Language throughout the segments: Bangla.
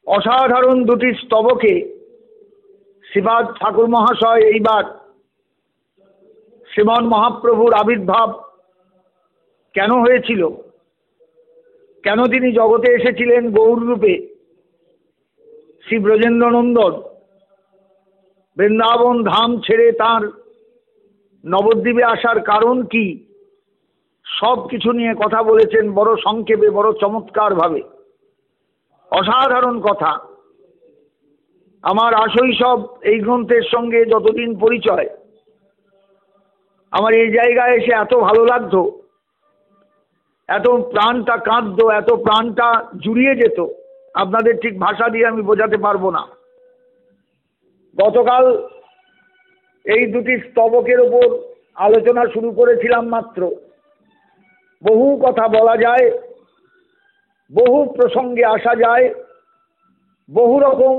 অসাধারণ দুটি স্তবকে শ্রীপাদ ঠাকুর মহাশয় এইবার শ্রীমন মহাপ্রভুর আবির্ভাব কেন হয়েছিল, কেন তিনি জগতে এসেছিলেন গৌর রূপে, শ্রী ব্রজেন্দ্রনন্দন বৃন্দাবন ধাম ছেড়ে তার নবদ্বীপে আসার কারণ কি, সব কিছু নিয়ে কথা বলেছেন বড় সংক্ষেপে, বড় চমৎকার ভাবে। অসাধারণ কথা। আমার আশৈশব এই গ্রন্থের সঙ্গে যতদিন পরিচয়, আমার এই জায়গায় এসে এত ভালো লাগতো, এত প্রাণটা কাঁদতো, এত প্রাণটা জুড়িয়ে যেত, আপনাদের ঠিক ভাষা দিয়ে আমি বোঝাতে পারবো না। গতকাল এই দুটি স্তবকের উপর আলোচনা শুরু করেছিলাম মাত্র। বহু কথা বলা যায়, বহু প্রসঙ্গে আসা যায়, বহু রকম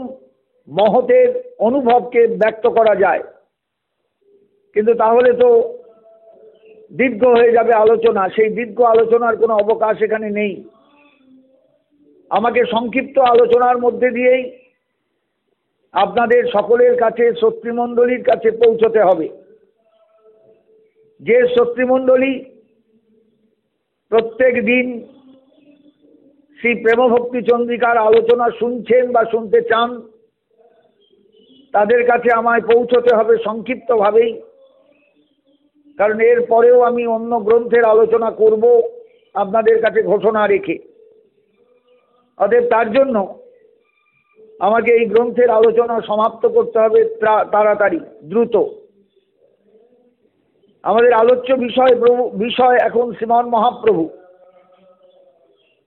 মহতের অনুভবকে ব্যক্ত করা যায়, কিন্তু তাহলে তো দীর্ঘ হয়ে যাবে আলোচনা। সেই দীর্ঘ আলোচনার কোনো অবকাশ এখানে নেই। আমাকে সংক্ষিপ্ত আলোচনার মধ্যে দিয়েই আপনাদের সকলের কাছে, শ্রোতৃমণ্ডলীর কাছে পৌঁছতে হবে। যে শ্রোতৃমণ্ডলী প্রত্যেক দিন শ্রী প্রেমভক্তি চন্দ্রিকার আলোচনা শুনছেন বা শুনতে চান, তাদের কাছে আমায় পৌঁছতে হবে সংক্ষিপ্তভাবেই, কারণ এর পরেও আমি অন্য গ্রন্থের আলোচনা করব আপনাদের কাছে ঘোষণা রেখে। অতএব তার জন্য আমাকে এই গ্রন্থের আলোচনা সমাপ্ত করতে হবে তাড়াতাড়ি, দ্রুত। আমাদের আলোচ্য বিষয় এখন শ্রীমন মহাপ্রভু।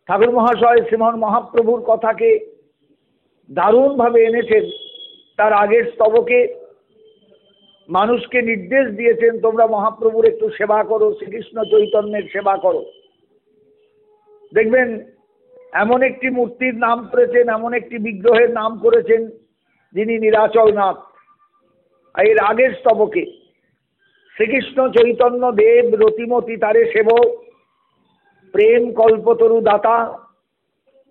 ঠাকুর মহাশয় শ্রীমন মহাপ্রভুর কথাকে দারুণভাবে এনেছেন। তার আগের স্তবকে মানুষকে নির্দেশ দিয়েছেন, তোমরা মহাপ্রভুর একটু সেবা করো, শ্রীকৃষ্ণ চৈতন্যের সেবা করো। দেখবেন এমন একটি মূর্তির নাম করেছেন, এমন একটি বিগ্রহের নাম করেছেন যিনি নীলাচলনাথ। এর আগের স্তবকে শ্রীকৃষ্ণ চৈতন্য দেব রতিমতি তারে সেবক, প্রেম কল্পতরু দাতা,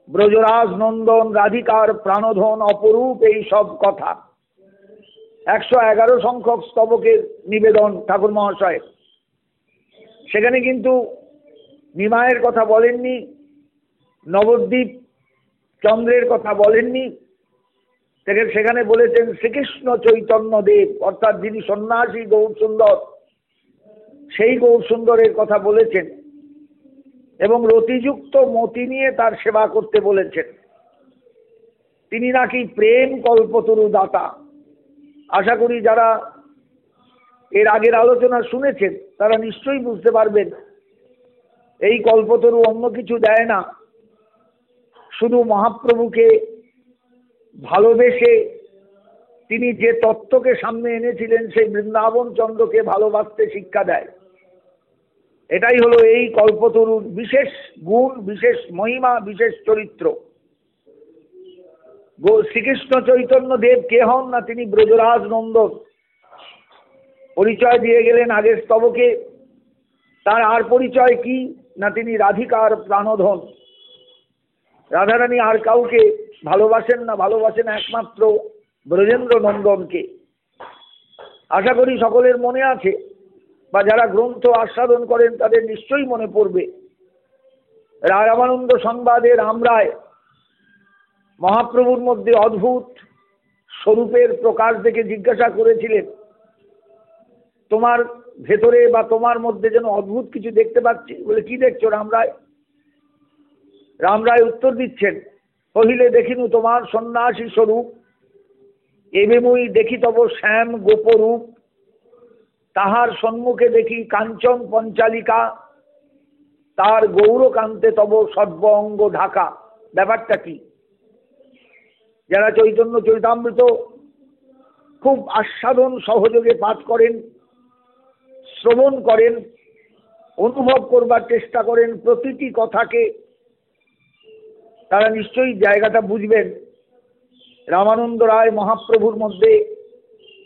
ব্রজরাজ নন্দন রাধিকার প্রাণধন অপরূপ, এই সব কথা 111 সংখ্যক স্তবকের নিবেদন ঠাকুর মহাশয়। সেখানে কিন্তু নিমায়ের কথা বলেননি, নবদ্বীপ চন্দ্রের কথা বলেননি। সেখানে বলেছেন শ্রীকৃষ্ণ চৈতন্য দেব, অর্থাৎ যিনি সন্ন্যাসী গৌর সুন্দর, সেই গৌর সুন্দরের কথা বলেছেন এবং রতিযুক্ত মতি নিয়ে তার সেবা করতে বলেছেন। তিনি নাকি প্রেম কল্পতরু দাতা। আশা করি যারা এর আগের আলোচনা শুনেছেন তারা নিশ্চয়ই বুঝতে পারবেন এই কল্পতরু অন্য কিছু দেয় না, শুধু মহাপ্রভুকে ভালোবেসে তিনি যে তত্ত্বকে সামনে এনেছিলেন সেই বৃন্দাবন চন্দ্রকে ভালোবাসতে শিক্ষা দেয়। এটাই হলো এই কল্পতরুর বিশেষ গুণ, বিশেষ মহিমা, বিশেষ চরিত্র। শ্রীকৃষ্ণ চৈতন্য দেব কে হন না, তিনি ব্রজরাজ নন্দন। পরিচয় দিয়ে গেলেন আগের স্তবকে। তার আর পরিচয় কি না, তিনি রাধিকার প্রাণধন। রাধারানী আর কাউকে ভালোবাসেন না, ভালোবাসেন একমাত্র ব্রজেন্দ্র নন্দনকে। আশা করি সকলের মনে আছে, বা যারা গ্রন্থ আস্বাদন করেন তাদের নিশ্চয়ই মনে পড়বে। রামানন্দ সংবাদে রামরায় মহাপ্রভুর মধ্যে অদ্ভুত স্বরূপের প্রকাশ দেখে জিজ্ঞাসা করেছিলেন, তোমার ভেতরে বা তোমার মধ্যে যেন অদ্ভুত কিছু দেখতে পাচ্ছি। বলে, কি দেখছো রামরায়? রামরায় উত্তর দিচ্ছেন, কহিলে দেখিনু তোমার সন্ন্যাসী স্বরূপ, এবে মুই দেখি তব শ্যাম গোপরূপ, তাহার সম্মুখে দেখি কাঞ্চন পঞ্চালিকা, তার গৌরকান্তে তব সর্ব অঙ্গ ঢাকা। ব্যাপারটা কি? যারা চৈতন্য চরিতামৃত খুব আস্বাদন সহযোগে পাঠ করেন, শ্রবণ করেন, অনুভব করবার চেষ্টা করেন প্রতিটি কথাকে, তারা নিশ্চয়ই জায়গাটা বুঝবেন। রামানন্দ রায় মহাপ্রভুর মধ্যে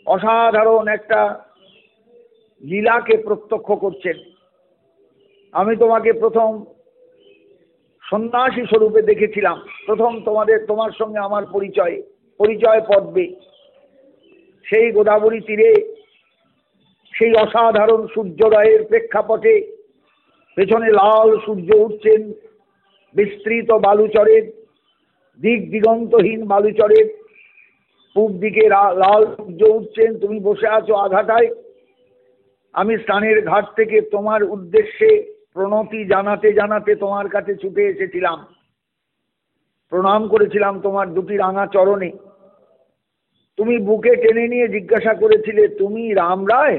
অসাধারণ একটা লীলাকে প্রত্যক্ষ করছেন। আমি তোমাকে প্রথম সন্ন্যাসী স্বরূপে দেখেছিলাম প্রথম তোমার সঙ্গে আমার পরিচয় পর্বে। সেই গোদাবরী তীরে সেই অসাধারণ সূর্যোদয়ের প্রেক্ষাপটে পেছনে লাল সূর্য উঠছেন বিস্তৃত বালুচরের, দিক দিগন্তহীন বালুচরের পূব দিকে লাল সূর্য উঠছেন, তুমি বসে আছো আঘাটায়। আমি স্নানের ঘাট থেকে তোমার উদ্দেশ্যে প্রণতি জানাতে জানাতে তোমার কাছে ছুটে এসেছিলাম, প্রণাম করেছিলাম তোমার দুটি রাঙা চরণে। তুমি বুকে টেনে নিয়ে জিজ্ঞাসা করেছিলে, তুমি রাম রায়?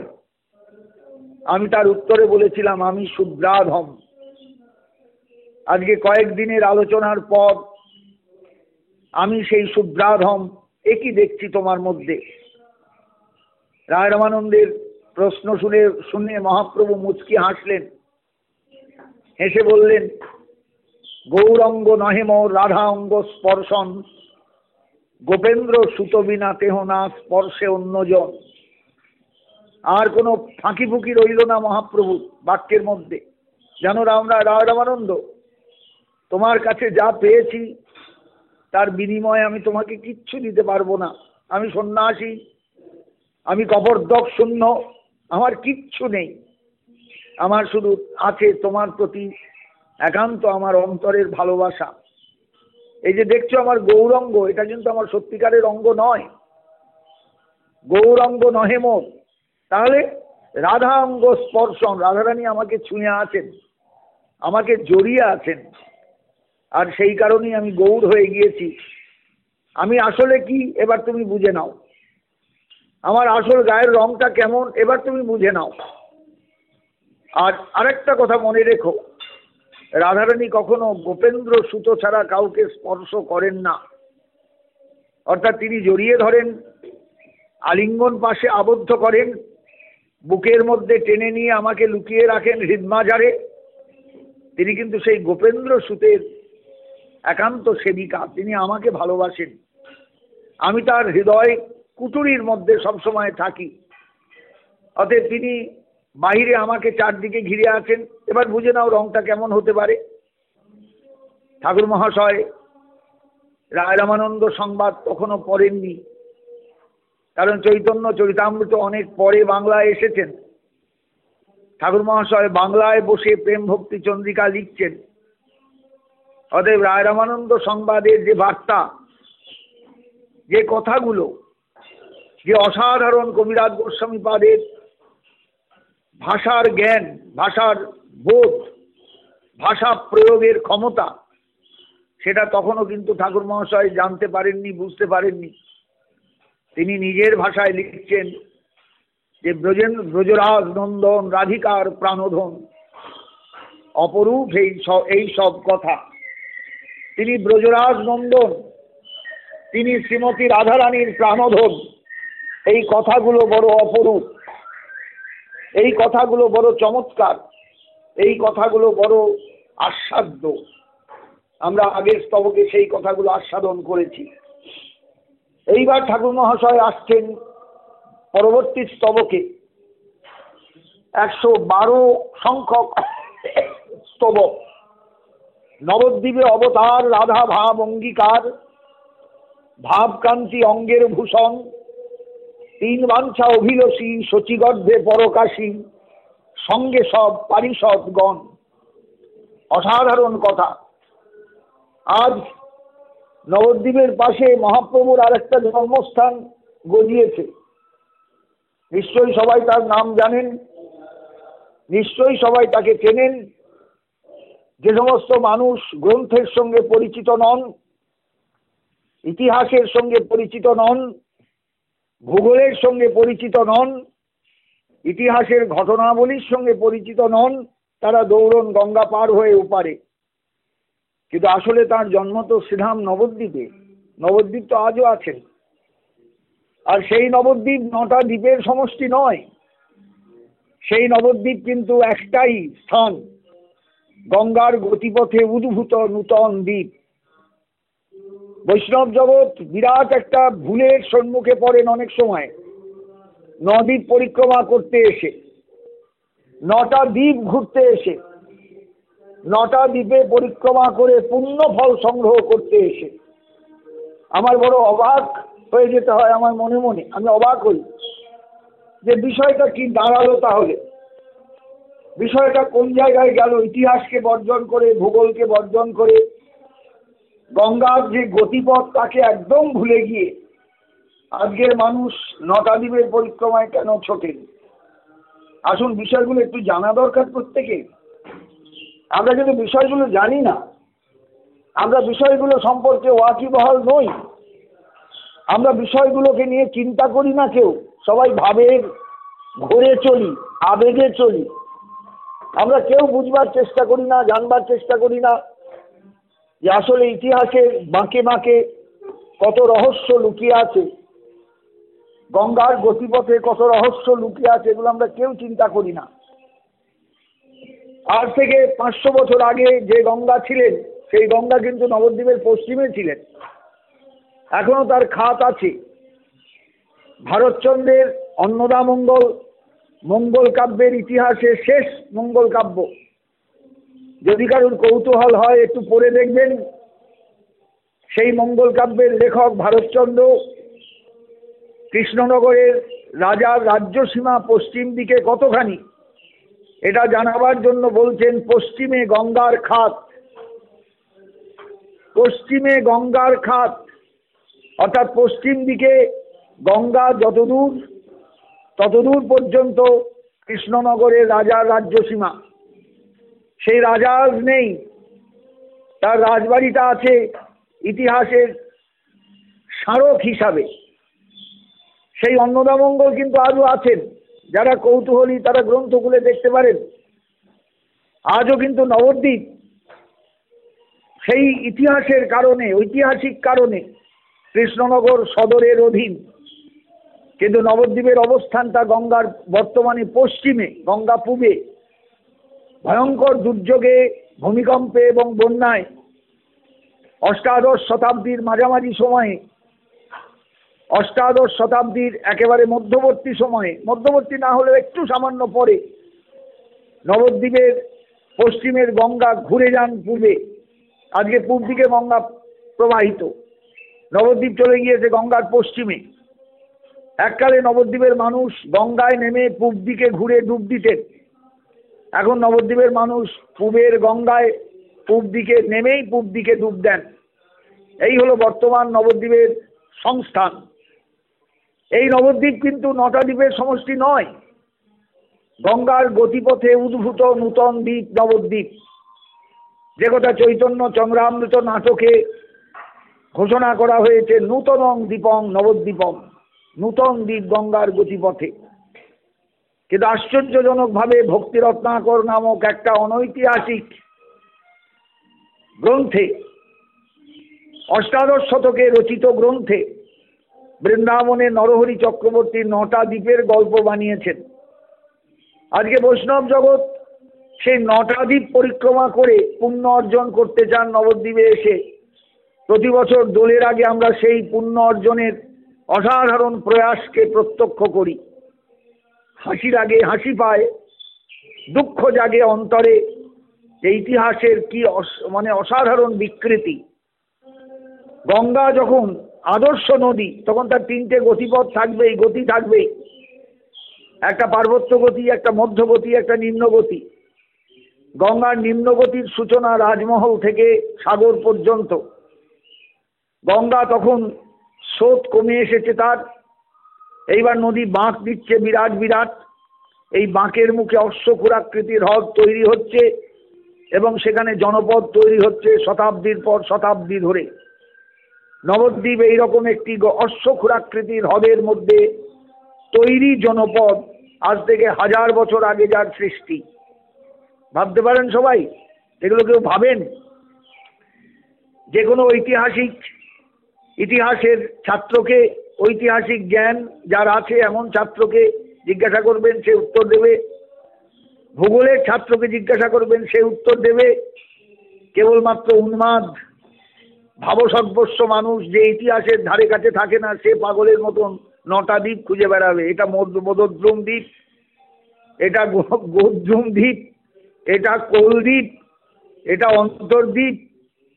আমি তার উত্তরে বলেছিলাম, আমি শুভ্রাধম। আজকে কয়েকদিনের আলোচনার পর আমি সেই শুভ্রাধম একই দেখছি তোমার মধ্যে। রায় রামানন্দের প্রশ্ন শুনে মহাপ্রভু মুচকি হাসলেন, হেসে বললেন, গৌরঙ্গ নহে মোর রাধা অঙ্গ স্পর্শন, গোপেন্দ্র সুত বিনা তেহ না স্পর্শে অন্যজন। আর কোনো ফাঁকি ফুঁকি রইল না মহাপ্রভু বাক্যের মধ্যে। জানো রায় রামানন্দ, তোমার কাছে যা পেয়েছি তার বিনিময়ে আমি তোমাকে কিচ্ছু দিতে পারবো না। আমি সন্ন্যাসী, আমি কবর্দক শূন্য, আমার কিচ্ছু নেই। আমার শুধু আছে তোমার প্রতি একান্ত আমার অন্তরের ভালোবাসা। এই যে দেখছো আমার গৌরঙ্গ, এটা কিন্তু আমার সত্যিকারের অঙ্গ নয়। গৌরঙ্গ নহে মোর, তাহলে রাধা অঙ্গ স্পর্শন, রাধারানী আমাকে ছুঁয়ে আছেন, আমাকে জড়িয়ে আছেন, আর সেই কারণেই আমি গৌর হয়ে গিয়েছি। আমি আসলে কি এবার তুমি বুঝে নাও, আমার আসল গায়ের রংটা কেমন এবার তুমি বুঝে নাও। আর আরেকটা কথা মনে রেখো, রাধারানী কখনো গোপেন্দ্র সুতো ছাড়া কাউকে স্পর্শ করেন না। অর্থাৎ তিনি জড়িয়ে ধরেন, আলিঙ্গন পাশে আবদ্ধ করেন, বুকের মধ্যে টেনে নিয়ে আমাকে লুকিয়ে রাখেন হৃদমাজারে। তিনি কিন্তু সেই গোপেন্দ্র সুতের একান্ত সেবিকা, তিনি আমাকে ভালোবাসেন। আমি তার হৃদয় কুটুরির মধ্যে সবসময় থাকি। অতএব তিনি বাহিরে আমাকে চারদিকে ঘিরে আছেন। এবার বুঝে নাও রংটা কেমন হতে পারে। ঠাকুর মহাশয় রায় রামানন্দ সংবাদ কখনো পড়েননি, কারণ চৈতন্য চরিতামৃত অনেক পরে বাংলায় এসেছেন। ঠাকুর মহাশয় বাংলায় বসে প্রেম ভক্তি চন্দ্রিকা লিখছেন। অতএব রায় রামানন্দ সংবাদের যে বার্তা, যে কথাগুলো, যে অসাধারণ কবিরাজ গোস্বামী পাদের ভাষার জ্ঞান, ভাষার বোধ, ভাষা প্রয়োগের ক্ষমতা, সেটা তখনও কিন্তু ঠাকুর মহাশয় জানতে পারেননি, বুঝতে পারেননি। তিনি নিজের ভাষায় লিখছেন যে ব্রজরাজ নন্দন রাধিকার প্রাণধন, অপরূপ এই সব কথা। তিনি ব্রজরাজ নন্দন, তিনি শ্রীমতী রাধারানীর প্রাণধন। এই কথাগুলো বড় অপরূপ, এই কথাগুলো বড় চমৎকার, এই কথাগুলো বড় আস্বাদ্য। আমরা আগের স্তবকে সেই কথাগুলো আস্বাদন করেছি। এইবার ঠাকুর মহাশয় আসছেন পরবর্তী স্তবকে, 112 সংখ্যক স্তবক। নবদ্বীপে অবতার রাধা ভাব অঙ্গীকার, ভাবকান্তি অঙ্গের ভূষণ, 3 বাঞ্ছা অভিলষী শচীগর্ভে পরকাশী, সঙ্গে সব পারিষদগণ। অসাধারণ কথা। আজ নবদ্বীপের পাশে মহাপ্রভুর আরেকটা জন্মস্থান গজিয়েছে। নিশ্চয়ই সবাই তার নাম জানেন, নিশ্চয়ই সবাই তাকে চেনেন। যে সমস্ত মানুষ গ্রন্থের সঙ্গে পরিচিত নন, ইতিহাসের সঙ্গে পরিচিত নন, ভূগোলের সঙ্গে পরিচিত নন, ইতিহাসের ঘটনাবলীর সঙ্গে পরিচিত নন, তারা দৌড়ন গঙ্গা পার হয়ে ওপারে। কিন্তু আসলে তার জন্ম তো শ্রীধাম নবদ্বীপে। নবদ্বীপ তো আজও আছেন। আর সেই নবদ্বীপ 9টা দ্বীপের সমষ্টি নয়। সেই নবদ্বীপ কিন্তু একটাই স্থান, গঙ্গার গতিপথে উদ্ভূত নূতন দ্বীপ। বৈষ্ণব জগৎ বিরাট একটা ভুলের সম্মুখে পড়েন অনেক সময়। 9 দ্বীপ পরিক্রমা করতে এসে, 9টা দ্বীপ ঘুরতে এসে নটা দ্বীপে পরিক্রমা করে পুণ্য ফল সংগ্রহ করতে এসে আমার বড় অবাক হয়ে যেতে হয়। আমার মনে মনে আমি অবাক হই যে বিষয়টা কি দাঁড়ালো, তাহলে বিষয়টা কোন জায়গায় গেল? ইতিহাসকে বর্জন করে, ভূগোলকে বর্জন করে, গঙ্গার যে গতিপথ তাকে একদম ভুলে গিয়ে আজকের মানুষ নটা দ্বীপের পরিক্রমায় কেন ছোটেন? আসুন, বিষয়গুলো একটু জানা দরকার প্রত্যেকে। আমরা কিন্তু বিষয়গুলো জানি না, আমরা বিষয়গুলো সম্পর্কে ওয়াকিবহাল নই, আমরা বিষয়গুলোকে নিয়ে চিন্তা করি না কেউ। সবাই ভাবে, ঘুরে চলি, আবেগে চলি। আমরা কেউ বুঝবার চেষ্টা করি না, জানবার চেষ্টা করি না যে আসলে ইতিহাসের বাঁকে বাঁকে কত রহস্য লুকিয়ে আছে, গঙ্গার গতিপথে কত রহস্য লুকিয়ে আছে, এগুলো আমরা কেউ চিন্তা করি না। আজ থেকে 500 বছর আগে যে গঙ্গা ছিলেন, সেই গঙ্গা কিন্তু নবদ্বীপের পশ্চিমে ছিলেন, এখনো তার খাত আছে। ভারতচন্দ্রের অন্নদামঙ্গল মঙ্গল কাব্যের ইতিহাসে শেষ মঙ্গল কাব্য, যদি কারোর কৌতূহল হয় একটু পড়ে দেখবেন। সেই মঙ্গল কাব্যের লেখক ভারতচন্দ্র কৃষ্ণনগরের রাজার রাজ্য সীমা পশ্চিম দিকে কতখানি এটা জানাবার জন্য বলছেন পশ্চিমে গঙ্গার খাত, পশ্চিমে গঙ্গার খাত, অর্থাৎ পশ্চিম দিকে গঙ্গা যতদূর ততদূর পর্যন্ত কৃষ্ণনগরের রাজার রাজ্য সীমা। সেই রাজার নেই, তার রাজবাড়িটা আছে ইতিহাসের স্মারক হিসাবে। সেই অন্নদামঙ্গল কিন্তু আজও আছেন, যারা কৌতূহলী তারা গ্রন্থ খুলে দেখতে পারেন। আজও কিন্তু নবদ্বীপ সেই ইতিহাসের কারণে, ঐতিহাসিক কারণে কৃষ্ণনগর সদরের অধীন, কিন্তু নবদ্বীপের অবস্থানটা গঙ্গার বর্তমানে পশ্চিমে, গঙ্গা পূবে। ভয়ঙ্কর দুর্যোগে, ভূমিকম্পে এবং বন্যায় অষ্টাদশ শতাব্দীর মাঝামাঝি সময়ে, অষ্টাদশ শতাব্দীর একেবারে মধ্যবর্তী সময়ে, মধ্যবর্তী না হলেও একটু সামান্য পরে, নবদ্বীপের পশ্চিমের গঙ্গা ঘুরে যান পূর্বে। আজকে পূর্ব দিকে গঙ্গা প্রবাহিত, নবদ্বীপ চলে গিয়েছে গঙ্গার পশ্চিমে। এককালে নবদ্বীপের মানুষ গঙ্গায় নেমে পূর্ব দিকে ঘুরে ডুব দিতেন। এখন নবদ্বীপের মানুষ পূবের গঙ্গায় পূর্ব দিকে নেমেই পূর্ব দিকে ডুব দেন। এই হলো বর্তমান নবদ্বীপের সংস্থান। এই নবদ্বীপ কিন্তু নটা দ্বীপের সমষ্টি নয়, গঙ্গার গতিপথে উদ্ভূত নূতন দ্বীপ নবদ্বীপ। যে কথা চৈতন্য চন্দ্রামৃত নাটকে ঘোষণা করা হয়েছে, নূতনং দ্বীপং নবদ্বীপম, নূতন দ্বীপ গঙ্গার গতিপথে। কিন্তু আশ্চর্যজনকভাবে ভক্তিরত্নাকর নামক একটা অনৈতিহাসিক গ্রন্থে, অষ্টাদশ শতকে রচিত গ্রন্থে বৃন্দাবনে নরহরি চক্রবর্তী নটা দ্বীপের গল্প বানিয়েছেন। আজকে বৈষ্ণব জগৎ সেই নটা দ্বীপ পরিক্রমা করে পুণ্য অর্জন করতে চান নবদ্বীপে এসে। প্রতি বছর দোলের আগে আমরা সেই পুণ্য অর্জনের অসাধারণ প্রয়াসকে প্রত্যক্ষ করি। হাসির আগে হাসি পায়, দুঃখ জাগে অন্তরে, যে ইতিহাসের কি মানে অসাধারণ বিকৃতি। গঙ্গা যখন আদর্শ নদী, তখন তার তিনটে গতিপথ থাকবেই, গতি থাকবেই। একটা পার্বত্য গতি, একটা মধ্যগতি, একটা নিম্নগতি। গঙ্গার নিম্নগতির সূচনা রাজমহল থেকে সাগর পর্যন্ত। গঙ্গা তখন স্রোত কমে এসেছে তার, এইবার নদী বাঁক দিচ্ছে বিরাট বিরাট। এই বাঁকের মুখে অশ্বক্ষুরাকৃতির হ্রদ তৈরি হচ্ছে এবং সেখানে জনপদ তৈরি হচ্ছে শতাব্দীর পর শতাব্দী ধরে। নবদ্বীপ এইরকম একটি অশ্বক্ষুরাকৃতির হ্রদের মধ্যে তৈরি জনপদ, আজ থেকে 1000 বছর আগে যার সৃষ্টি। ভাবতে পারেন সবাই? এগুলো কেউ ভাবেন? যে কোনো ঐতিহাসিক, ইতিহাসের ছাত্রকে, ঐতিহাসিক জ্ঞান যার আছে এমন ছাত্রকে জিজ্ঞাসা করবেন, সে উত্তর দেবে। ভূগোলের ছাত্রকে জিজ্ঞাসা করবেন, সে উত্তর দেবে। কেবলমাত্র উন্মাদ ভাবসর্বস্ব মানুষ যে ইতিহাসের ধারে কাছে থাকে না, সে পাগলের মতন নটা দ্বীপ খুঁজে বেড়াবে। এটা মদদ্রুম দ্বীপ, এটা গোদ্রুম দ্বীপ, এটা কোলদ্বীপ, এটা অন্তর্দ্বীপ,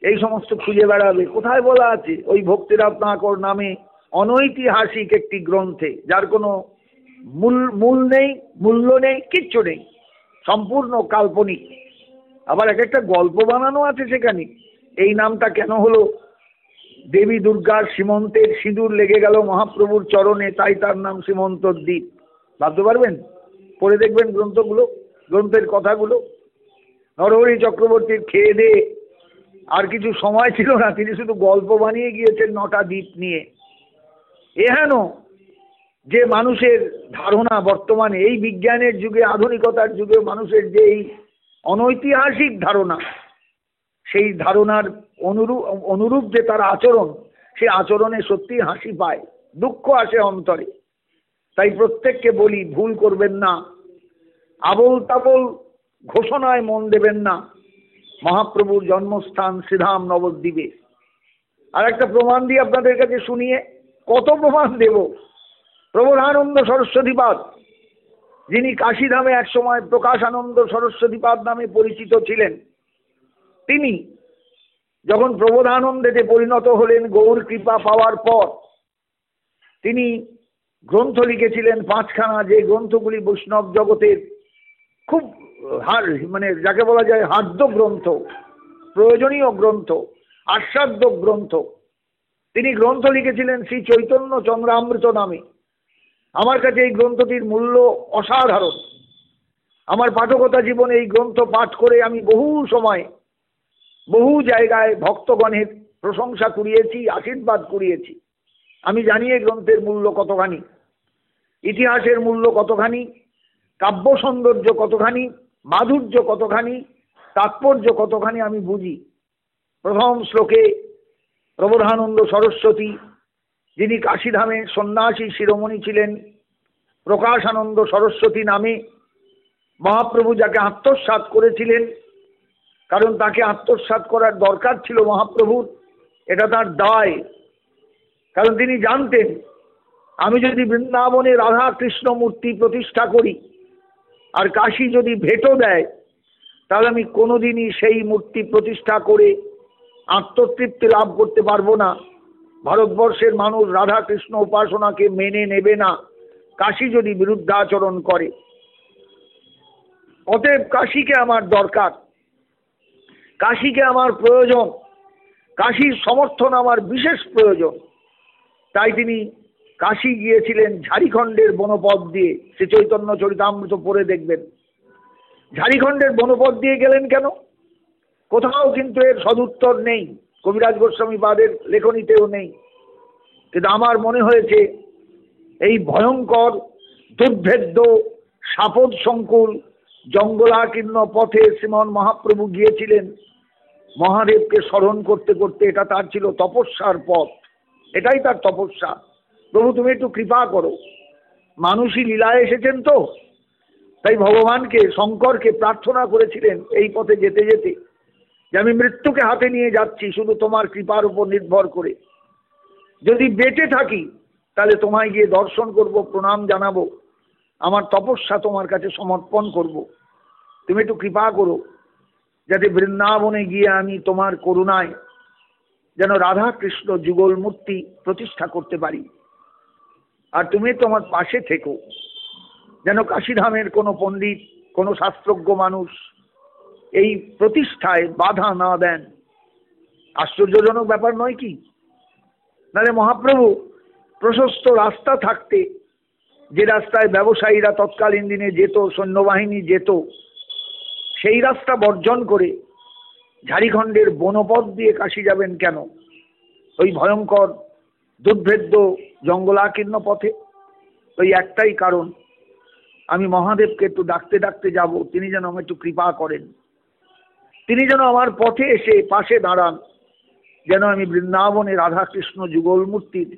এই সমস্ত খুঁজে বেড়াবে। কোথায় বলা আছে? ওই ভক্তিরত্নাকর নামে অনৈতিহাসিক একটি গ্রন্থে, যার কোনো মূল নেই, মূল্য নেই, কিচ্ছু নেই, সম্পূর্ণ কাল্পনিক। আবার এক একটা গল্প বানানো আছে সেখানে। এই নামটা কেন হলো? দেবী দুর্গার সীমন্তের সিঁদুর লেগে গেল মহাপ্রভুর চরণে, তাই তার নাম সীমন্তদ্বীপ। ভাবতে পারবেন? পড়ে দেখবেন গ্রন্থগুলো, গ্রন্থের কথাগুলো। নরহরি চক্রবর্তীর খেয়ে দিয়ে আর কিছু সময় ছিল না, তিনি শুধু গল্প বানিয়ে গিয়েছেন 9টা দ্বীপ নিয়ে। এহেন যে মানুষের ধারণা বর্তমানে এই বিজ্ঞানের যুগে, আধুনিকতার যুগে মানুষের যে এই অনৈতিহাসিক ধারণা, সেই ধারণার অনুরূপ যে তার আচরণ, সেই আচরণে সত্যি হাসি পায়, দুঃখ আসে অন্তরে। তাই প্রত্যেককে বলি, ভুল করবেন না, আবোল তাবোল ঘোষণায় মন দেবেন না। মহাপ্রভুর জন্মস্থান শ্রীধাম নবদ্বীপে। আর একটা প্রমাণ দিয়ে আপনাদের কাছে শুনিয়ে, কত প্রমাণ দেব। প্রবোধানন্দ সরস্বতীপাদ, যিনি কাশীধামে একসময় প্রকাশানন্দ সরস্বতীপাদ নামে পরিচিত ছিলেন, তিনি যখন প্রবোধানন্দেতে পরিণত হলেন গৌর কৃপা পাওয়ার পর, তিনি গ্রন্থ লিখেছিলেন 5খানা, যে গ্রন্থগুলি বৈষ্ণব জগতের খুব মানে যাকে বলা যায় হার্দ্য গ্রন্থ, প্রয়োজনীয় গ্রন্থ, আস্বাদ্য গ্রন্থ। তিনি গ্রন্থ লিখেছিলেন শ্রী চৈতন্য চন্দ্রামৃত নামে। আমার কাছে এই গ্রন্থটির মূল্য অসাধারণ। আমার পাঠকতা জীবনে এই গ্রন্থ পাঠ করে আমি বহু সময় বহু জায়গায় ভক্তগণের প্রশংসা কুড়িয়েছি, আশীর্বাদ কুড়িয়েছি। আমি জানি এই গ্রন্থের মূল্য কতখানি, ইতিহাসের মূল্য কতখানি, কাব্য সৌন্দর্য কতখানি, মাধুর্য কতখানি, তাৎপর্য কতখানি আমি বুঝি। প্রথম শ্লোকে প্রবোধানন্দ সরস্বতী, যিনি কাশীধামে সন্ন্যাসী শিরোমণি ছিলেন, প্রকাশানন্দ সরস্বতী নামে মহাপ্রভু যাকে আত্মসাৎ করেছিলেন, কারণ তাকে আত্মসাৎ করার দরকার ছিল মহাপ্রভুর, এটা তার দায়। কারণ তিনি জানতেন, আমি যদি বৃন্দাবনে রাধা কৃষ্ণ মূর্তি প্রতিষ্ঠা করি আর কাশী যদি ভেটো দেয়, তাহলে আমি কোনোদিনই সেই মূর্তি প্রতিষ্ঠা করে আত্মতৃপ্তি লাভ করতে পারবো না। ভারতবর্ষের মানুষ রাধা কৃষ্ণ উপাসনাকে মেনে নেবে না কাশী যদি বিরুদ্ধাচরণ করে। অতএব কাশীকে আমার দরকার, কাশীকে আমার প্রয়োজন, কাশীর সমর্থন আমার বিশেষ প্রয়োজন। তাই তিনি কাশী গিয়েছিলেন ঝাড়িখণ্ডের বনপথ দিয়ে। শ্রী চৈতন্য চরিতামৃত পড়ে দেখবেন। ঝাড়িখণ্ডের বনপথ দিয়ে গেলেন কেন? কোথাও কিন্তু এর সদুত্তর নেই, কবিরাজ গোস্বামী পাদের লেখনীতেও নেই। কিন্তু আমার মনে হয়েছে এই ভয়ঙ্কর দুর্ভেদ্য সাপদ সংকুল জঙ্গলাকীর্ণ পথে শ্রীমন মহাপ্রভু গিয়েছিলেন মহাদেবকে স্মরণ করতে করতে। এটা তার ছিল তপস্যার পথ, এটাই তার তপস্যা। প্রভু তুমি একটু কৃপা করো, মানুষই লীলায় এসেছেন তো, তাই ভগবানকে, শঙ্করকে প্রার্থনা করেছিলেন এই পথে যেতে যেতে, যে আমি মৃত্যুকে হাতে নিয়ে যাচ্ছি শুধু তোমার কৃপার উপর নির্ভর করে। যদি বেঁচে থাকি তাহলে তোমায় গিয়ে দর্শন করব, প্রণাম জানাবো, আমার তপস্যা তোমার কাছে সমর্পণ করব। তুমি একটু কৃপা করো যাতে বৃন্দাবনে গিয়ে আমি তোমার করুণায় যেন রাধা কৃষ্ণ যুগল মূর্তি প্রতিষ্ঠা করতে পারি। আর তুমি তোমার পাশে থেকো, যেন কাশীধামের কোনো পণ্ডিত, কোনো শাস্ত্রজ্ঞ মানুষ এই প্রতিষ্ঠায় বাধা না দেন। আশ্চর্যজনক ব্যাপার নয় কি? নাহলে মহাপ্রভু প্রশস্ত রাস্তা থাকতে, যে রাস্তায় ব্যবসায়ীরা তৎকালীন দিনে যেত, সৈন্যবাহিনী যেত, সেই রাস্তা বর্জন করে ঝাড়িখণ্ডের বনপথ দিয়ে কাশী যাবেন কেন? ওই ভয়ঙ্কর দুর্ভেদ্য জঙ্গলাকীর্ণ পথে। ওই একটাই কারণ, আমি মহাদেবকে একটু ডাকতে ডাকতে যাব, তিনি যেন আমাকে একটু কৃপা করেন, তিনি যেন আমার পথে এসে পাশে দাঁড়ান, যেন আমি বৃন্দাবনে রাধা কৃষ্ণ যুগল মূর্তির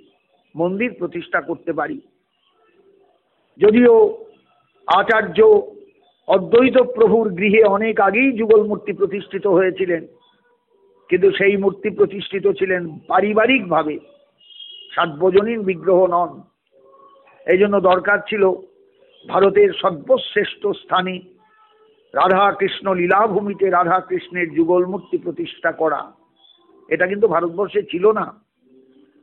মন্দির প্রতিষ্ঠা করতে পারি। যদিও আচার্য অদ্বৈত প্রভুর গৃহে অনেক আগেই যুগল মূর্তি প্রতিষ্ঠিত হয়েছিলেন, কিন্তু সেই মূর্তি প্রতিষ্ঠিত ছিলেন পারিবারিকভাবে, সার্বজনীন বিগ্রহ নন। এই জন্য দরকার ছিল ভারতের সর্বশ্রেষ্ঠ স্থানে রাধা কৃষ্ণ লীলাভূমিতে রাধা কৃষ্ণের যুগল মূর্তি প্রতিষ্ঠা করা, এটা কিন্তু ভারতবর্ষে ছিল না।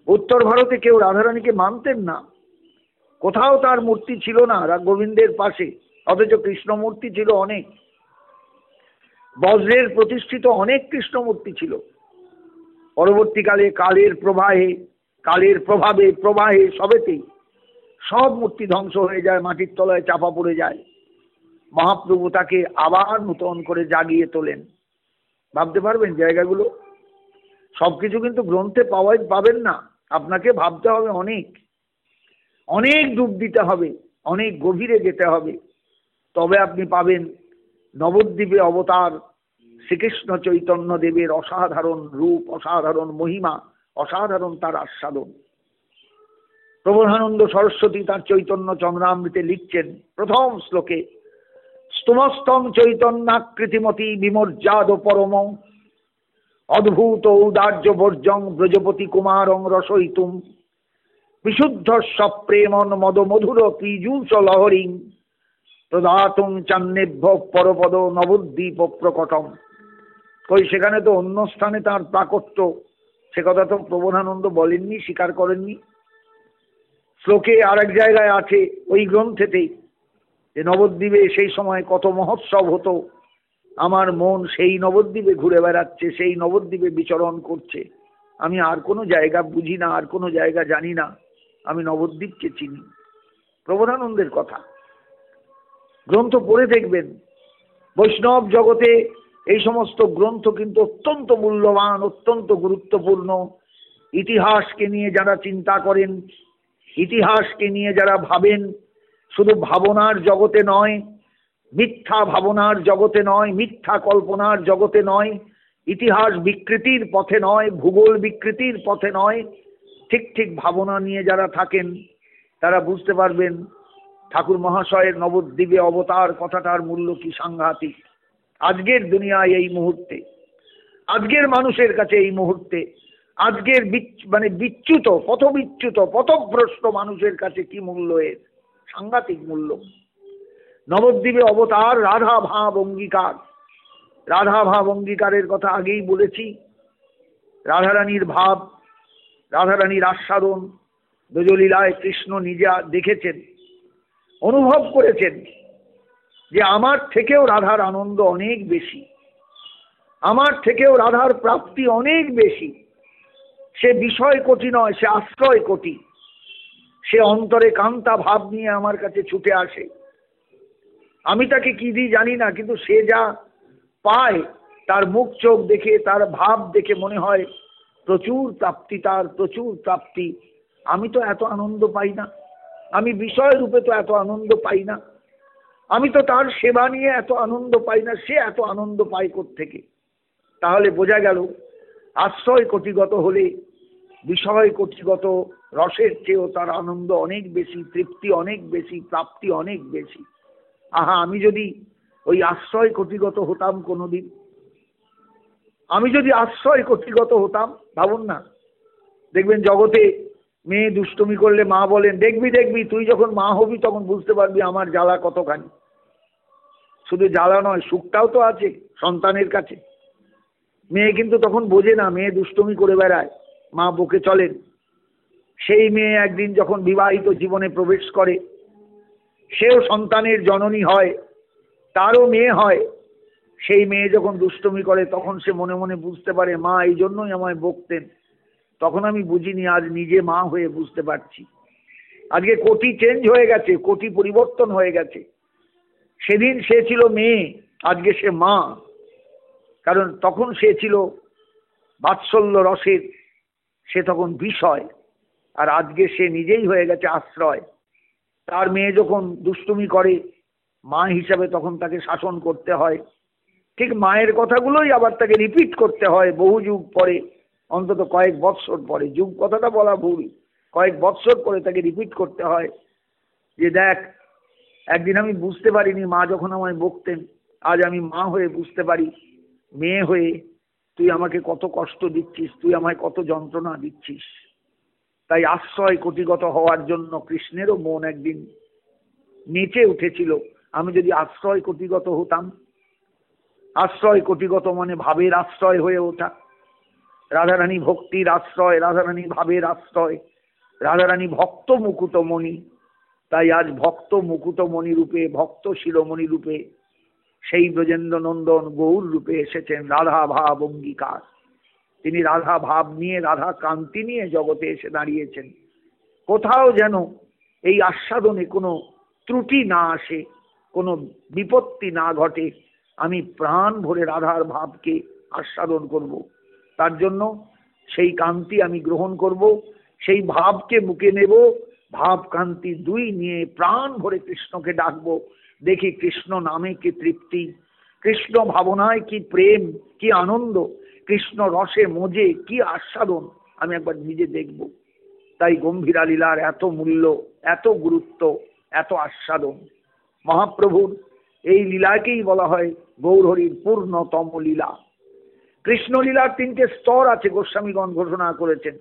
উত্তর ভারতে কেউ রাধারানীকে মানতেন না, কোথাও তার মূর্তি ছিল না গোবিন্দের পাশে, অথচ কৃষ্ণ মূর্তি ছিল অনেক। বজ্রের প্রতিষ্ঠিত অনেক কৃষ্ণ মূর্তি ছিল। পরবর্তীকালে কালের প্রবাহে সবেতেই সব মূর্তি ধ্বংস হয়ে যায়, মাটির তলায় চাপা পড়ে যায়। মহাপ্রভু তাকে আবার নূতন করে জাগিয়ে তোলেন। ভাবতে পারবেন জায়গাগুলো? সবকিছু কিন্তু গ্রন্থে পাবেন না, আপনাকে ভাবতে হবে, অনেক অনেক ডুব দিতে হবে, অনেক গভীরে যেতে হবে, তবে আপনি পাবেন নবদ্বীপে অবতার শ্রীকৃষ্ণ চৈতন্য দেবের অসাধারণ রূপ, অসাধারণ মহিমা, অসাধারণ তার আস্বাদন। প্রবোধানন্দ সরস্বতী তার চৈতন্য চন্দ্রামৃতে লিখছেন প্রথম শ্লোকে, স্তমস্তম চৈতন্যাকৃতিমতি বিমর্যাদ পরম অদ্ভুত ঔদার্য বর্জং ব্রজপতি কুমারং রসইতুম বিশুদ্ধ সপ্রেমন মদ মধুর পীযূষ লহরিং প্রদাতুম চান্নেভ্য পরপদ নবদ্বীপ প্রকটম। কই সেখানে তো অন্য স্থানে তার প্রাকট্য, সে কথা তো প্রবোধানন্দ বলেননি, স্বীকার করেননি। শ্লোকে আরেক জায়গায় আছে ওই গ্রন্থেতেই যে নবদ্বীপে সেই সময় কত মহোৎসব হতো, আমার মন সেই নবদ্বীপে ঘুরে বেড়াচ্ছে, সেই নবদ্বীপে বিচরণ করছে। আমি আর কোনো জায়গা বুঝি না, আর কোনো জায়গা জানি না, আমি নবদ্বীপকে চিনি। প্রবোধানন্দের কথা গ্রন্থ পড়ে দেখবেন। বৈষ্ণব জগতে এই সমস্ত গ্রন্থ কিন্তু অত্যন্ত মূল্যবান, অত্যন্ত গুরুত্বপূর্ণ। ইতিহাসকে নিয়ে যারা চিন্তা করেন, ইতিহাসকে নিয়ে যারা ভাবেন, শুধু ভাবনার জগতে নয়, মিথ্যা ভাবনার জগতে নয়, মিথ্যা কল্পনার জগতে নয়, ইতিহাস বিকৃতির পথে নয়, ভূগোল বিকৃতির পথে নয়, ঠিক ঠিক ভাবনা নিয়ে যারা থাকেন তারা বুঝতে পারবেন ঠাকুর মহাশয়ের নবদ্বীপে অবতার কথাটার মূল্য কি সাংঘাতিক। আজকের দুনিয়ায় এই মুহূর্তে, আজকের মানুষের কাছে এই মুহূর্তে, আজকের বিচ্যুত পথভ্রষ্ট মানুষের কাছে কি মূল্য এর? সাংঘাতিক মূল্য। নবদ্বীপে অবতার রাধা ভাব অঙ্গীকার। রাধা ভাব অঙ্গীকারের কথা আগেই বলেছি। রাধারানীর ভাব, রাধারানীর আস্বাদন ব্রজলীলায় কৃষ্ণ নিজে দেখেছেন, অনুভব করেছেন যে আমার থেকেও রাধার আনন্দ অনেক বেশি, আমার থেকেও রাধার প্রাপ্তি অনেক বেশি। সে বিষয় কোটি নয়, সে আশ্রয় কোটি। সে অন্তরে কান্তা ভাব নিয়ে আমার কাছে ছুটে আসে। আমি তাকে কি দিই জানি না, কিন্তু সে যা পায়, তার মুখ চোখ দেখে, তার ভাব দেখে মনে হয় প্রচুর প্রাপ্তি, তার প্রচুর প্রাপ্তি। আমি তো এত আনন্দ পাই না, আমি বিষয় রূপে তো এত আনন্দ পাই না, আমি তো তার সেবা নিয়ে এত আনন্দ পাই না, সে এত আনন্দ পায় কোত্থেকে? তাহলে বোঝা গেল আশ্রয় কোটিগত হলে বিষয় কোটিগত রসের চেয়েও তার আনন্দ অনেক বেশি, তৃপ্তি অনেক বেশি, প্রাপ্তি অনেক বেশি। আহা, আমি যদি ওই আশ্রয় কোটিগত হতাম কোনোদিন, আমি যদি আশ্রয় কোটিগত হতাম, ভাবুন না। দেখবেন জগতে মেয়ে দুষ্টুমি করলে মা বলেন, দেখবি দেখবি তুই যখন মা হবি তখন বুঝতে পারবি আমার জ্বালা কতখানি। শুধু জ্বালা নয়, সুখটাও তো আছে সন্তানের কাছে। মেয়ে কিন্তু তখন বোঝে না, মেয়ে দুষ্টুমি করে বেড়ায়, মা বকে চলেন। সেই মেয়ে একদিন যখন বিবাহিত জীবনে প্রবেশ করে, সেও সন্তানের জননী হয়, তারও মেয়ে হয়। সেই মেয়ে যখন দুষ্টুমি করে তখন সে মনে মনে বুঝতে পারে মা এই জন্যই আমায় বকতেন। তখন আমি বুঝিনি, আজ নিজে মা হয়ে বুঝতে পারছি। আজকে কোটি চেঞ্জ হয়ে গেছে, কোটি পরিবর্তন হয়ে গেছে। সেদিন সে ছিল মেয়ে, আজকে সে মা। কারণ তখন সে ছিল বাৎসল্য রসের, সে তখন বিষয়, আর আজকে সে নিজেই হয়ে গেছে আশ্রয়। তার মেয়ে যখন দুষ্টুমি করে, মা হিসাবে তখন তাকে শাসন করতে হয়। ঠিক মায়ের কথাগুলোই আবার তাকে রিপিট করতে হয় বহু যুগ পরে, অন্তত কয়েক বৎসর পরে। যুগ কথাটা বলা ভুল, কয়েক বৎসর পরে তাকে রিপিট করতে হয় যে দেখ, একদিন আমি বুঝতে পারিনি মা যখন আমায় বকতেন, আজ আমি মা হয়ে বুঝতে পারি মেয়ে হয়ে তুই আমাকে কত কষ্ট দিচ্ছিস, তুই আমায় কত যন্ত্রণা দিচ্ছিস। তাই আশ্রয় কোটিগত হওয়ার জন্য কৃষ্ণেরও মন একদিন নেচে উঠেছিল, আমি যদি আশ্রয় কোটিগত হতাম, আশ্রয় কোটিগত মানে ভাবের আশ্রয় হয়ে ওঠা। রাধারানী ভক্তির আশ্রয়, রাধারানী ভাবের আশ্রয়, রাধারানী ভক্ত মুকুটমণি। তাই আজ ভক্ত মুকুটমণি রূপে, ভক্ত শিরোমণি রূপে সেই ব্রজেন্দ্র নন্দন গৌর রূপে এসেছেন রাধা ভাব অঙ্গীকার। তিনি রাধা ভাব নিয়ে, রাধা কান্তি নিয়ে জগতে এসে দাঁড়িয়েছেন। কোথাও যেন এই আস্বাদনে কোনো ত্রুটি না আসে, কোনো বিপত্তি না ঘটে। আমি প্রাণ ভরে রাধার ভাবকে আস্বাদন করব, তার জন্য সেই কান্তি আমি গ্রহণ করব, সেই ভাবকে মুখে নেব, ভাব কান্তি দুই নিয়ে প্রাণ ভরে কৃষ্ণকে ডাকবো। দেখি কৃষ্ণ নামে কি তৃপ্তি, কৃষ্ণ ভাবনায় কি প্রেম, কি আনন্দ, কৃষ্ণ রসে মজে কি আস্বাদন, আমি একবার নিজে দেখব। তাই গম্ভীরা লীলার এত মূল্য, এত গুরুত্ব, এত আস্বাদন। মহাপ্রভুর এই লীলাকেই বলা হয় গৌরহরির পূর্ণতম লীলা। কৃষ্ণলীলার তিনটে স্তর আছে, গোস্বামীগণ ঘোষণা করেছেন।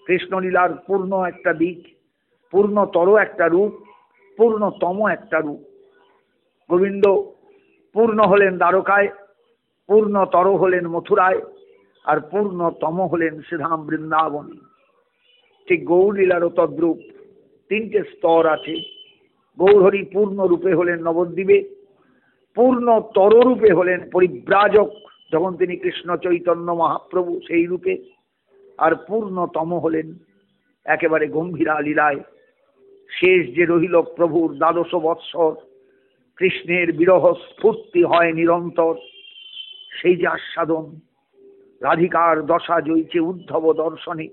কৃষ্ণলীলার পূর্ণ একটা দিক, পূর্ণতর একটা রূপ, পূর্ণতম একটা রূপ। গোবিন্দ পূর্ণ হলেন দ্বারকায়, পূর্ণতর হলেন মথুরায়, আর পূর্ণতম হলেন শ্রীধাম বৃন্দাবনে। ঠিক গৌরলীলারও তদ্রূপ তিনটে স্তর আছে। গৌরহরি পূর্ণ রূপে হলেন নবদ্বীপে, পূর্ণতর রূপে হলেন পরিব্রাজক, যখন তিনি কৃষ্ণ চৈতন্য মহাপ্রভু সেই রূপে, আর পূর্ণতম হলেন একেবারে গম্ভীরা লীলায়। শেষ যে রহিল প্রভুর ১২ বৎসর, কৃষ্ণের বিরহ স্ফূর্তি হয় নিরন্তর, সেই যে আস্বাদন। রাধিকার দশা জয়ছে উদ্ধব দর্শনে,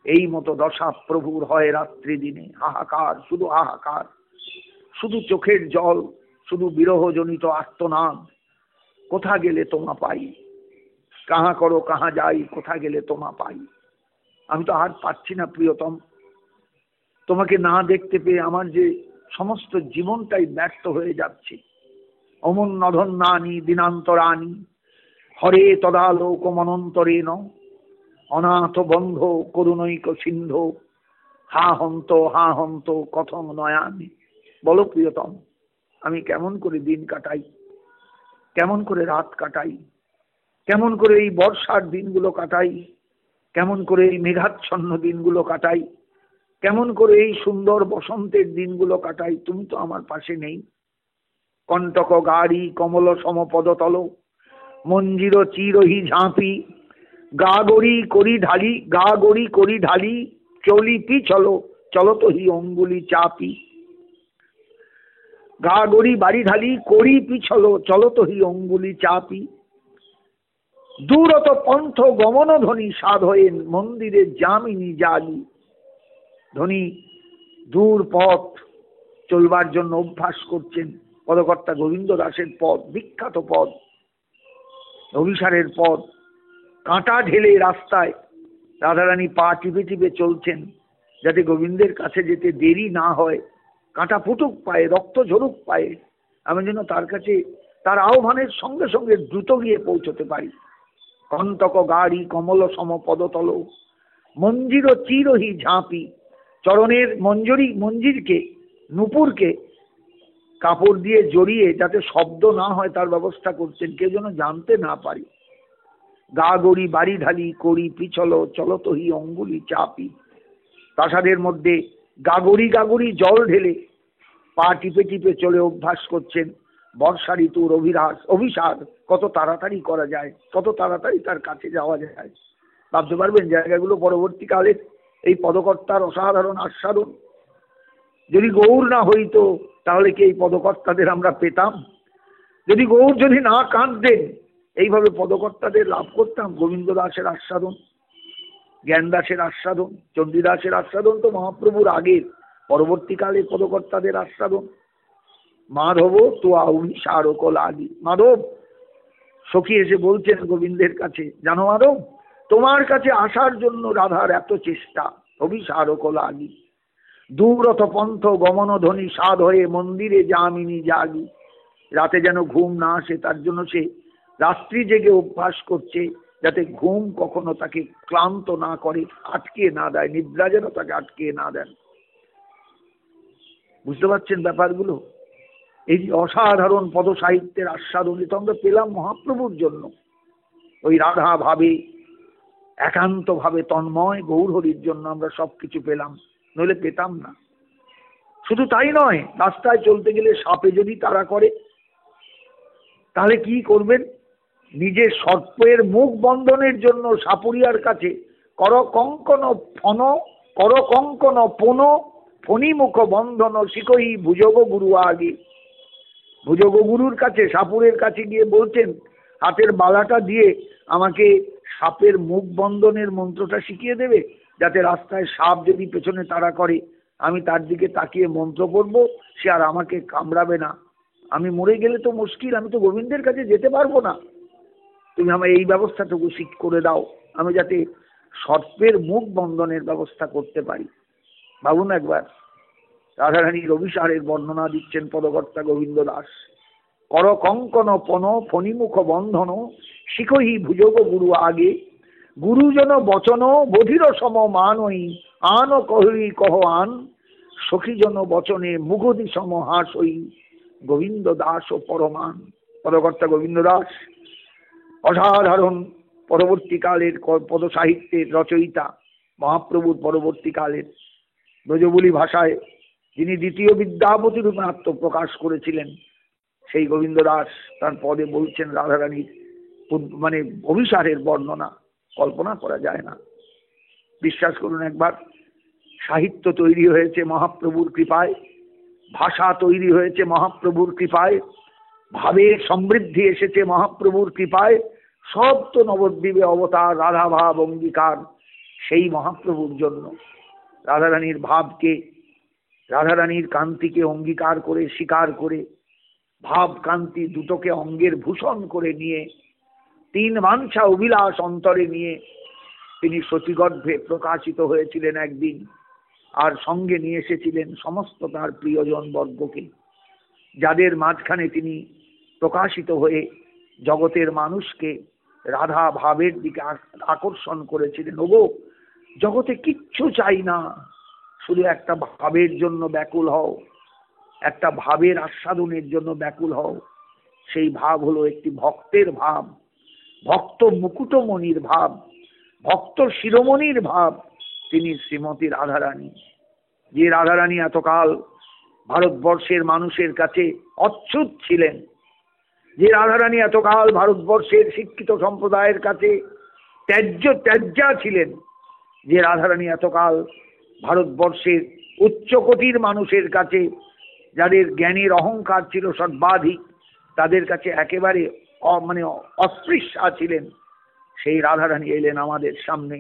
এই মতো দশা প্রভুর হয় রাত্রি দিনে। হাহাকার, শুধু হাহাকার, শুধু চোখের জল, শুধু বিরহজনিত আর্তনাদ। কোথা গেলে তোমা পাই, কাহা করো কাহা যাই, কোথা গেলে তোমা পাই। আমি তো আর পাচ্ছি না প্রিয়তম, তোমাকে না দেখতে পেয়ে আমার যে সমস্ত জীবনটাই ব্যর্থ হয়ে যাচ্ছে। অমন নধন্যানি দিনান্তরানি, হরে তদালোক মনন্তরেণ, অনাথ বন্ধ করুণৈক সিন্ধু, হা হন্ত কথং নয়ামি। বলো প্রিয়তম, আমি কেমন করে দিন কাটাই, কেমন করে রাত কাটাই, কেমন করে এই বর্ষার দিনগুলো কাটাই, কেমন করে এই মেঘাচ্ছন্ন দিনগুলো কাটাই, কেমন করে এই সুন্দর বসন্তের দিনগুলো কাটাই, তুমি তো আমার পাশে নেই। কণ্টক গাড়ি কমল সমপদতল, মঞ্জির চিরহি ঝাঁপি, গা গড়ি করি ঢালি, চলিপি চলো চলতো হি অঙ্গুলি চাপি। গা গড়ি বাড়ি ঢালি, করি পিছলো চলতো হি অঙ্গুলি চাপি। দূরত পন্থ গমন ধ্বনি সাধ হয়ে মন্দিরে যামিনী জাগি। ধ্বনি দূর পথ চলবার জন্য অভ্যাস করছেন। পদকর্তা গোবিন্দ দাসের পদ, বিখ্যাত পদ, অভিসারের পদ। কাঁটা ঢেলে রাস্তায় রাধারানী পা টিপে টিপে চলছেন, যাতে গোবিন্দের কাছে যেতে দেরি না হয়। কাঁটা ফুটুক পায়ে, রক্ত ঝরুক পায়ে, আমি যেন তার কাছে তার আহ্বানের সঙ্গে সঙ্গে দ্রুত গিয়ে পৌঁছতে পারি। কণ্টক গাড়ি কমল সম পদতল, মঞ্জির চিরহি ঝাঁপি। চরণের মঞ্জিরকে, নূপুরকে কাপড় দিয়ে জড়িয়ে যাতে শব্দ না হয় তার ব্যবস্থা করছেন, কেউ যেন জানতে না পারে। গা গড়ি বাড়ি ঢালি, করি পিছলো চলতো হি অঙ্গুলি চাপি। প্রাসাদের মধ্যে গাগরি জল ঢেলে পা টিপে টিপে চলে অভ্যাস করছেন। বর্ষা ঋতুর অভিসার কত তাড়াতাড়ি করা যায়, কত তাড়াতাড়ি তার কাছে যাওয়া যায়। ভাবতে পারবেন জায়গাগুলো পরবর্তীকালে এই পদকর্তার অসাধারণ আস্বাদন। যদি গৌর না হইতো তাহলে কি এই পদকর্তাদের আমরা পেতাম? যদি গৌর যদি না কাঁদতেন, এইভাবে পদকর্তাদের লাভ করতাম? গোবিন্দ দাসের আস্বাদন, জ্ঞান দাসের আস্বাদন, চণ্ডীদাসের আস্বাদন তো মহাপ্রভুর আগের, পরবর্তীকালে পদকর্তাদের আস্বাদন। মাধব তো আউনি সারক লাগি। মাধব সখী এসে বলছেন গোবিন্দের কাছে, জানো মাধব, তোমার কাছে আসার জন্য রাধার এত চেষ্টা, অভিসারক লাগি। দূরত পন্থ গমন ধ্বনি সাধ হয়ে মন্দিরে যামিনী জাগি। রাতে যেন ঘুম না আসে তার জন্য সে রাত্রি জেগে অভ্যাস করছে, যাতে ঘুম কখনো তাকে ক্লান্ত না করে, আটকে না দেয়, নিদ্রা যেন তাকে আটকে না দেন। বুঝতে পারছেন ব্যাপারগুলো? এই যে অসাধারণ পদ সাহিত্যের আস্বাদন, এটা আমরা পেলাম মহাপ্রভুর জন্য। ওই রাধা ভাবে একান্ত ভাবে তন্ময় গৌরহরির জন্য আমরা সবকিছু পেলাম, নইলে পেতাম না। শুধু তাই নয়, রাস্তায় চলতে গেলে সাপে যদি তাড়া করে তাহলে কি করবেন? নিজের সর্পের মুখ বন্ধনের জন্য সাপুরিয়ার কাছে করকঙ্কন পোন ফণিমুখ বন্ধন শিখই ভুজগ গুরু আগে। ভুজগ গুরুর কাছে, সাপুরের কাছে গিয়ে বলছেন, হাতের বালাটা দিয়ে আমাকে সাপের মুখ বন্ধনের মন্ত্রটা শিখিয়ে দেবে, যাতে রাস্তায় সাপ যদি পেছনে তাড়া করে আমি তার দিকে তাকিয়ে মন্ত্র পড়ব, সে আর আমাকে কামড়াবে না। আমি মরে গেলে তো মুশকিল, আমি তো গোবিন্দের কাছে যেতে পারবো না। তুমি আমার এই ব্যবস্থাটুকু করে দাও, আমি যাতে সর্পের মুখ বন্ধনের ব্যবস্থা করতে পারি। ভাবুন একবার, রাধারানীর অভিসারের বর্ণনা দিচ্ছেন পদকর্তা গোবিন্দ দাস। কর কঙ্কন পন ফণিমুখ বন্ধন শিখহি ভুজগ গুরু আগে। গুরুজন বচন বধির সম মানই আন কহি কহ আন। সখীজন বচনে মুগধি সম হাসই গোবিন্দ দাস ও পরমান। পদকর্তা গোবিন্দ দাস অসাধারণ পরবর্তীকালের পদ সাহিত্যের রচয়িতা, মহাপ্রভুর পরবর্তীকালের ব্রজবুলি ভাষায় যিনি দ্বিতীয় বিদ্যাপতি রূপে আত্মপ্রকাশ করেছিলেন, সেই গোবিন্দ দাস তার পদে বলছেন রাধারানীর মানে অভিসারের বর্ণনা, কল্পনা করা যায় না। বিশ্বাস করুন একবার, সাহিত্য তৈরি হয়েছে মহাপ্রভুর কৃপায়, ভাষা তৈরি হয়েছে মহাপ্রভুর কৃপায়, ভাবের সমৃদ্ধি এসেছে মহাপ্রভুর কৃপায়। সব তো নবদ্বীপে অবতার, রাধা ভাব অঙ্গীকার সেই মহাপ্রভুর জন্য। রাধারানীর ভাবকে, রাধারানীর কান্তিকে অঙ্গীকার করে, স্বীকার করে, ভাব কান্তি দুটোকে অঙ্গের ভূষণ করে নিয়ে, তিন বাঞ্ছা অভিলাষ অন্তরে নিয়ে তিনি সতীগর্ভে প্রকাশিত হয়েছিলেন একদিন, আর সঙ্গে নিয়ে এসেছিলেন সমস্ত তার প্রিয়জন বর্গকে, যাদের মাঝখানে তিনি প্রকাশিত হয়ে জগতের মানুষকে রাধা ভাবের দিকে আকর্ষণ করেছিলেন। ওগো, জগতে কিচ্ছু চাই না, শুধু একটা ভাবের জন্য ব্যাকুল হও, একটা ভাবের আস্বাদনের জন্য ব্যাকুল হও। সেই ভাব হলো একটি ভক্তের ভাব, ভক্ত মুকুটমণির ভাব, ভক্ত শিরোমণির ভাব। তিনি শ্রীমতী রাধারানী। যে রাধারানী এতকাল ভারতবর্ষের মানুষের কাছে অচ্যুত ছিলেন, যে রাধারানী এতকাল ভারতবর্ষের শিক্ষিত সম্প্রদায়ের কাছে ত্যাজ্যা ছিলেন, যে রাধারানী এতকাল ভারতবর্ষের উচ্চকোটির মানুষের কাছে, যাদের জ্ঞানের অহংকার ছিল সর্বাধিক, তাদের কাছে একেবারে মানে অস্পৃশ্যা ছিলেন, সেই রাধারানী এলেন আমাদের সামনে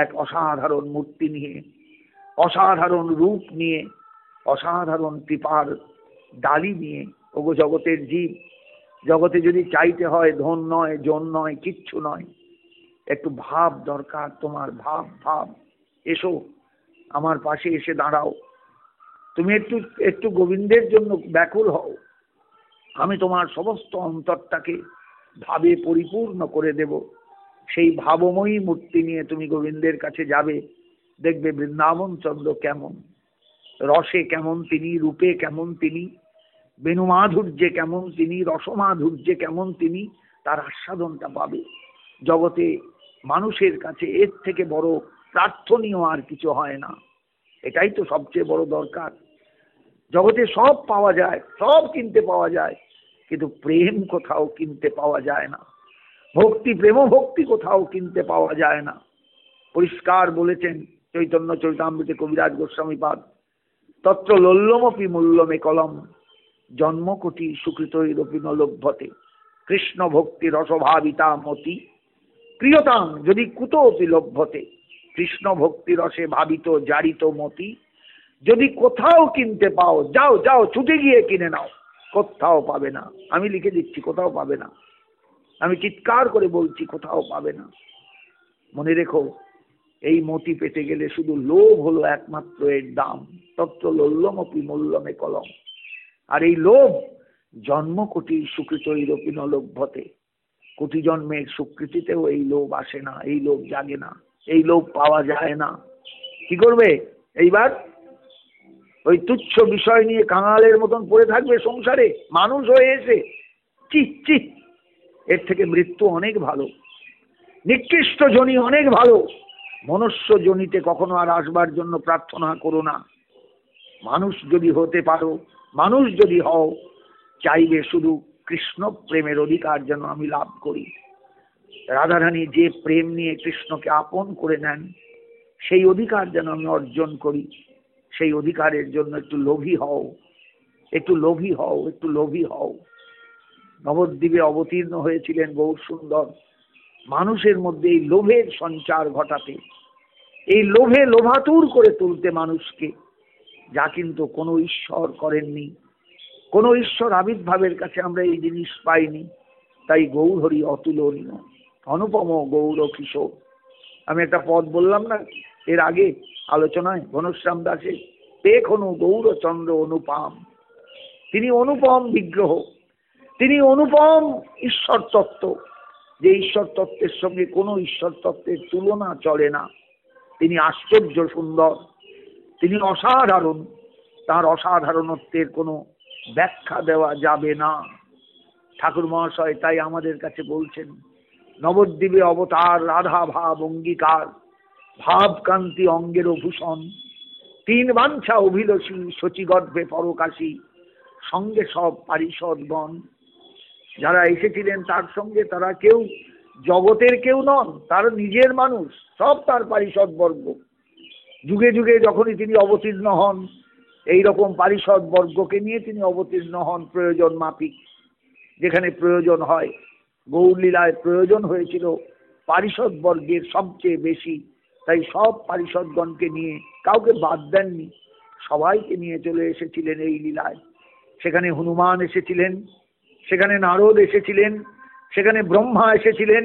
এক অসাধারণ মূর্তি নিয়ে, অসাধারণ রূপ নিয়ে, অসাধারণ কৃপার ডালি নিয়ে। ওগো জগতের জীব, জগতে যদি চাইতে হয় ধন নয়, জন নয়, কিচ্ছু নয়, একটু ভাব দরকার তোমার, ভাব ভাব। এসো আমার পাশে এসে দাঁড়াও, তুমি একটু গোবিন্দের জন্য ব্যাকুল হও, আমি তোমার সমস্ত অন্তরটাকে ভাবে পরিপূর্ণ করে দেব। সেই ভাবময়ী মূর্তি নিয়ে তুমি গোবিন্দের কাছে যাবে, দেখবে বৃন্দাবন চন্দ্র কেমন, রসে কেমন তিনি, রূপে কেমন তিনি, বেণুমাধুর্যে কেমন তিনি, রসমাধুর্যে কেমন তিনি, তার আস্বাদনটা পাবে। জগতে মানুষের কাছে এর থেকে বড় প্রার্থনীয় আর কিছু হয় না। এটাই তো সবচেয়ে বড় দরকার। জগতে সব পাওয়া যায়, সব কিনতে পাওয়া যায়, কিন্তু প্রেম কোথাও কিনতে পাওয়া যায় না। ভক্তি, প্রেম ভক্তি কোথাও কিনতে পাওয়া যায় না। পরিষ্কার বলেছেন চৈতন্য চরিতামৃতে কবিরাজ গোস্বামীপাদ, তত্র লোল্লমপি মূল্যমে কলম জন্মকোটি সুকৃতৈরপি ন লভ্যতে। কৃষ্ণ ভক্তি রসভাবিতা মতি প্রিয়তাং যদি কুতোপি লভ্যতে। কৃষ্ণ ভক্তি রসে ভাবিত জারিত মতি, যদি কোথাও কিনতে পাও, যাও যাও ছুটে গিয়ে কিনে নাও, কোথাও পাবে না। আমি লিখে দিচ্ছি, কোথাও পাবে না। আমি চিৎকার করে বলছি, কোথাও পাবে না। মনে রেখো, এই মতি পেতে গেলে শুধু লোভ হলো একমাত্র এর দাম। তত্র লোল্লমপি মূল্যমে কলম। আর এই লোভ জন্ম কোটি সুকৃতৈরপি ন লভ্যতে। কোটি জন্মের সুকৃতিতেও এই লোভ আসে না, এই লোভ জাগে না, এই লোভ পাওয়া যায় না। কি করবে এইবার? ওই তুচ্ছ বিষয় নিয়ে কাঙালের মতন পড়ে থাকবে সংসারে মানুষ হয়ে এসে? চি চি, এর থেকে মৃত্যু অনেক ভালো, নিকৃষ্ট জনি অনেক ভালো। মনুষ্য জনিতে কখনো আর আসবার জন্য প্রার্থনা করো না। মানুষ যদি হতে পারো, মানুষ যদি হও, চাইবে শুধু কৃষ্ণ প্রেমের অধিকার যেন আমি লাভ করি। রাধারানী যে প্রেম নিয়ে কৃষ্ণকে আপন করে নেন, সেই অধিকার যেন আমি অর্জন করি। সেই অধিকারের জন্য একটু লোভী হও, একটু লোভী হও, একটু লোভী হও। নবদ্বীপে অবতীর্ণ হয়েছিলেন গৌরসুন্দর মানুষের মধ্যে এই লোভের সঞ্চার ঘটাতে, এই লোভে লোভাতুর করে তুলতে মানুষকে, যা কিন্তু কোনো ঈশ্বর করেননি। কোনো ঈশ্বর আবির্ভাবের কাছে আমরা এই জিনিস পাইনি। তাই গৌরহরি অতুলনীয়, অনুপম গৌর কিশোর। আমি একটা পদ বললাম না এর আগে আলোচনায়, ঘনশ্যাম দাসের, পেখনু গৌরচন্দ্র অনুপম। তিনি অনুপম বিগ্রহ, তিনি অনুপম ঈশ্বর তত্ত্ব, যে ঈশ্বর তত্ত্বের সঙ্গে কোনো ঈশ্বর তত্ত্বের তুলনা চলে না। তিনি আশ্চর্য সুন্দর, তিনি অসাধারণ, তার অসাধারণত্বের কোনো ব্যাখ্যা দেওয়া যাবে না। ঠাকুর মহাশয় তাই আমাদের কাছে বলছেন, নবদ্বীপে অবতার রাধা ভাব অঙ্গীকার, ভাবকান্তি অঙ্গের ভূষণ, তিন বাঞ্ছা অভিলষী শচীগর্ভে পরকাশী, সঙ্গে সব পারিষদগণ। যারা এসেছিলেন তার সঙ্গে তারা কেউ জগতের কেউ নন, তার নিজের মানুষ, সব তার পারিষদ বর্গ। যুগে যুগে যখনই তিনি অবতীর্ণ হন, এইরকম পারিষদ বর্গকে নিয়ে তিনি অবতীর্ণ হন প্রয়োজন মাফিক, যেখানে প্রয়োজন হয়। গৌরলীলায় প্রয়োজন হয়েছিল পারিষদ বর্গের সবচেয়ে বেশি, তাই সব পারিষদগণকে নিয়ে, কাউকে বাদ দেননি, সবাইকে নিয়ে চলে এসেছিলেন এই লীলায়। সেখানে হনুমান এসেছিলেন, সেখানে নারদ এসেছিলেন, সেখানে ব্রহ্মা এসেছিলেন,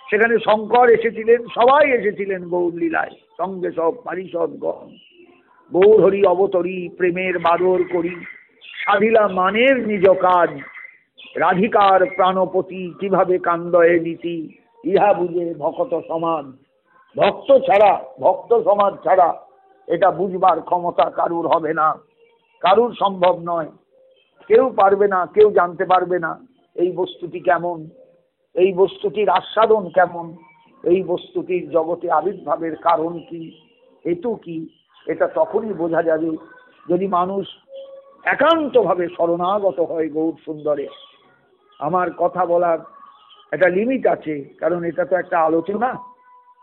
সেখানে শঙ্কর এসেছিলেন, সবাই এসেছিলেন গৌরলীলায়, সঙ্গে সব পারিষদগণ। গৌরহরি অবতরী প্রেমের বাদর করি, সাধিলা মানের নিজ কাজ, রাধিকার প্রাণপতি কিভাবে কান্দয়ে নীতি, ইহা বুঝে ভকত সমাজ। ভক্ত ছাড়া, ভক্ত সমাজ ছাড়া এটা বুঝবার ক্ষমতা কারুর হবে না, কারুর সম্ভব নয়। কেউ পারবে না, কেউ জানতে পারবে না এই বস্তুটি কেমন, এই বস্তুটির আস্বাদন কেমন, এই বস্তুটির জগতে আবির্ভাবের কারণ কি, হেতু কি। এটা তখনই বোঝা যাবে যদি মানুষ একান্তভাবে শরণাগত হয় গৌর সুন্দরে। আমার কথা বলার একটা লিমিট আছে, কারণ এটা তো একটা আলোচনা,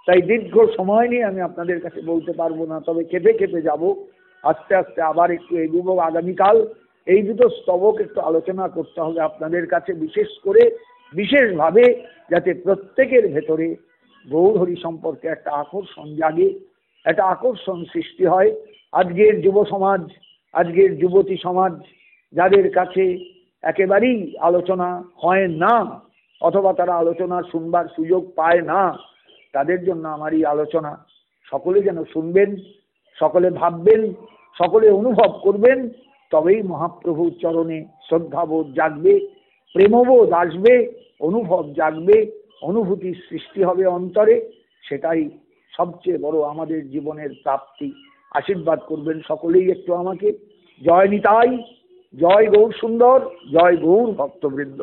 তাই দীর্ঘ সময় নিয়ে আমি আপনাদের কাছে বলতে পারবো না। তবে খেপে খেপে যাব, আস্তে আস্তে আবার একটু এগোবো। আগামীকাল এই দুটো স্তবক একটু আলোচনা করতে হবে আপনাদের কাছে, বিশেষ করে বিশেষভাবে, যাতে প্রত্যেকের ভেতরে গৌরহরি সম্পর্কে একটা আকর্ষণ জাগে, একটা আকর্ষণ সৃষ্টি হয়। আজকের যুব সমাজ, আজকের যুবতী সমাজ, যাদের কাছে একেবারেই আলোচনা হয় না, অথবা তারা আলোচনা শুনবার সুযোগ পায় না, তাদের জন্য আমার এই আলোচনা। সকলে যেন শুনবেন, সকলে ভাববেন, সকলে অনুভব করবেন, তবেই মহাপ্রভুর চরণে শ্রদ্ধাবোধ জাগবে, প্রেমবোধ আসবে, অনুভব জাগবে, অনুভূতির সৃষ্টি হবে অন্তরে। সেটাই সবচেয়ে বড় আমাদের জীবনের প্রাপ্তি। আশীর্বাদ করবেন সকলেই একটু আমাকে। জয় নিতাই, জয় গৌর সুন্দর, জয় গৌর ভক্তবৃন্দ।